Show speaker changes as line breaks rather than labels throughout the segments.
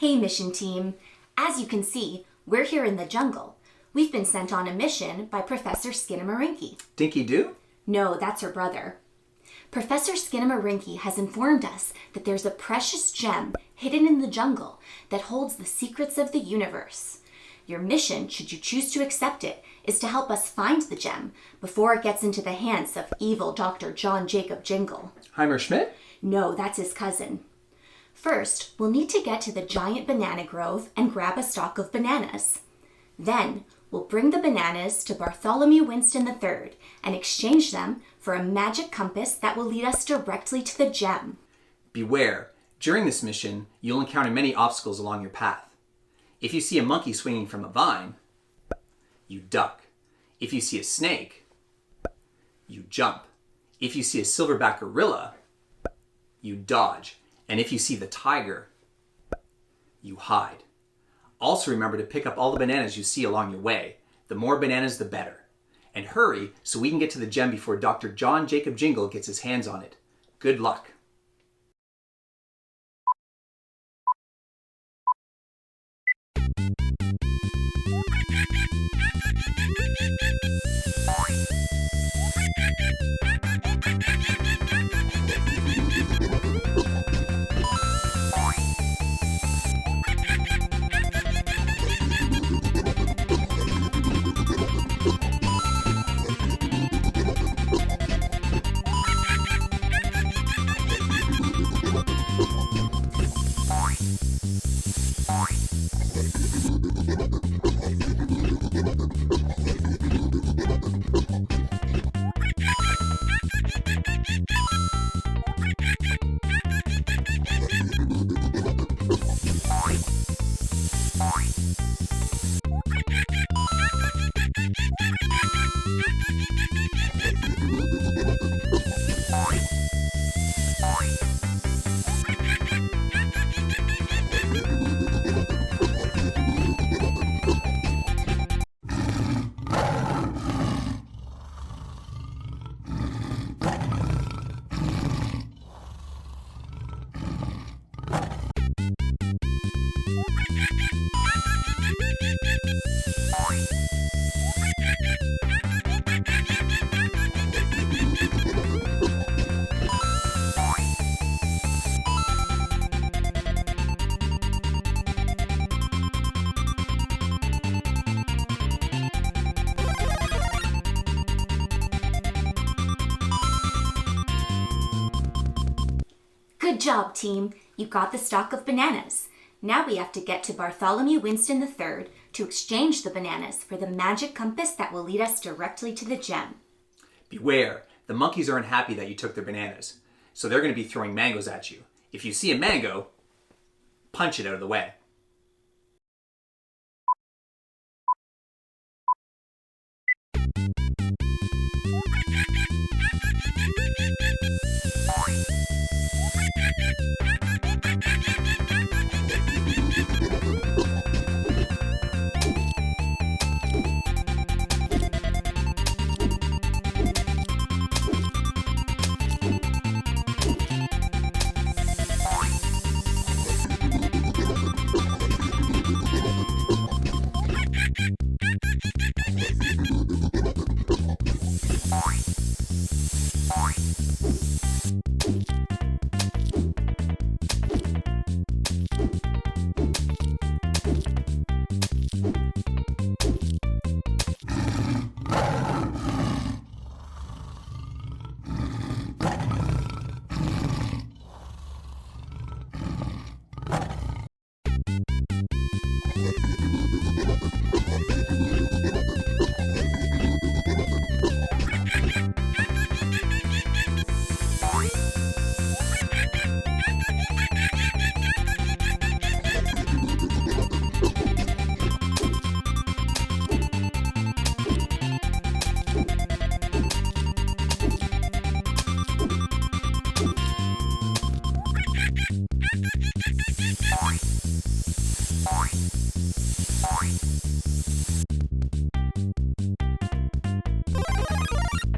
Hey mission team, as you can see, we're here in the jungle. We've been sent on a mission by Professor Skinnamarink.
Dinky Doo?
No, that's her brother. Professor Skinnamarink has informed us that there's a precious gem hidden in the jungle that holds the secrets of the universe. Your mission, should you choose to accept it, is to help us find the gem before it gets into the hands of evil Dr. Jacob Jingle.
Heimer Schmidt?
No, that's his cousin. First, we'll need to get to the giant banana grove and grab a stalk of bananas. Then, we'll bring the bananas to Bartholomew Winston III and exchange them for a magic compass that will lead us directly to the gem.
Beware, during this mission, you'll encounter many obstacles along your path. If you see a monkey swinging from a vine, you duck. If you see a snake, you jump. If you see a silverback gorilla, you dodge. And if you see the tiger, you hide. Also remember to pick up all the bananas you see along your way. The more bananas, the better. And hurry so we can get to the gem before Dr. Jacob Jingle gets his hands on it. Good luck.
Good job, team. You got the stalk of bananas. Now we have to get to Bartholomew Winston III to exchange the bananas for the magic compass that will lead us directly to the gem.
Beware, the monkeys aren't happy that you took their bananas, so they're going to be throwing mangoes at you. If you see a mango, punch it out of the way.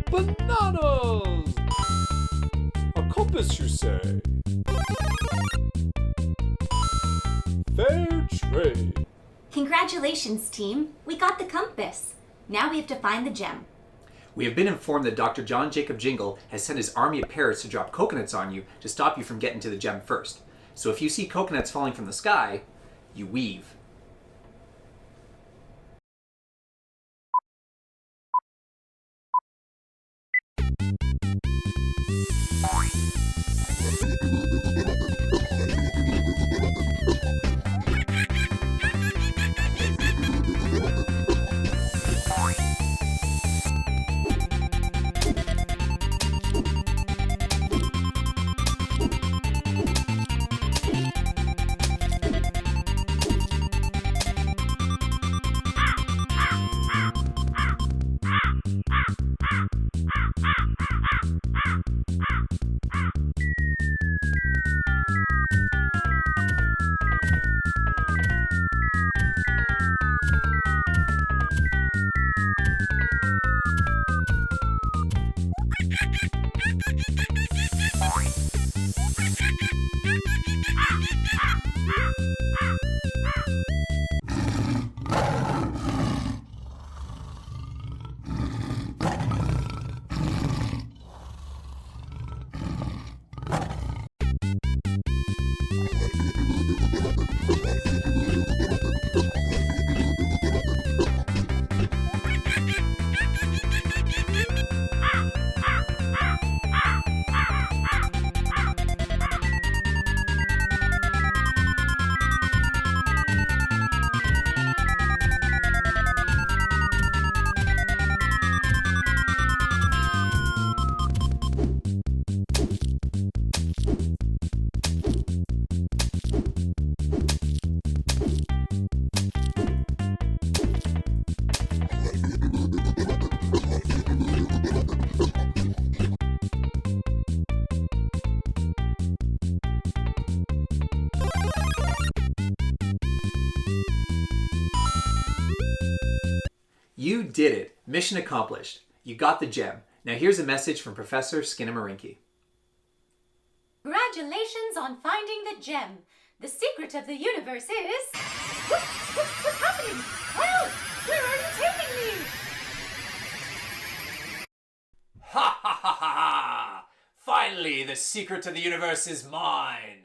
Bananas! A compass, you say? Phased!
Congratulations, team. We got the compass. Now we have to find the gem.
We have been informed that Dr. Jacob Jingle has sent his army of parrots to drop coconuts on you to stop you from getting to the gem first. So if you see coconuts falling from the sky, you weave. You did it. Mission accomplished. You got the gem. Now here's a message from Professor Skinnamarink.
Congratulations on finding the gem. The secret of the universe is... What's happening? Help! Where are you taking me?
Ha ha ha ha ha! Finally, the secret of the universe is mine.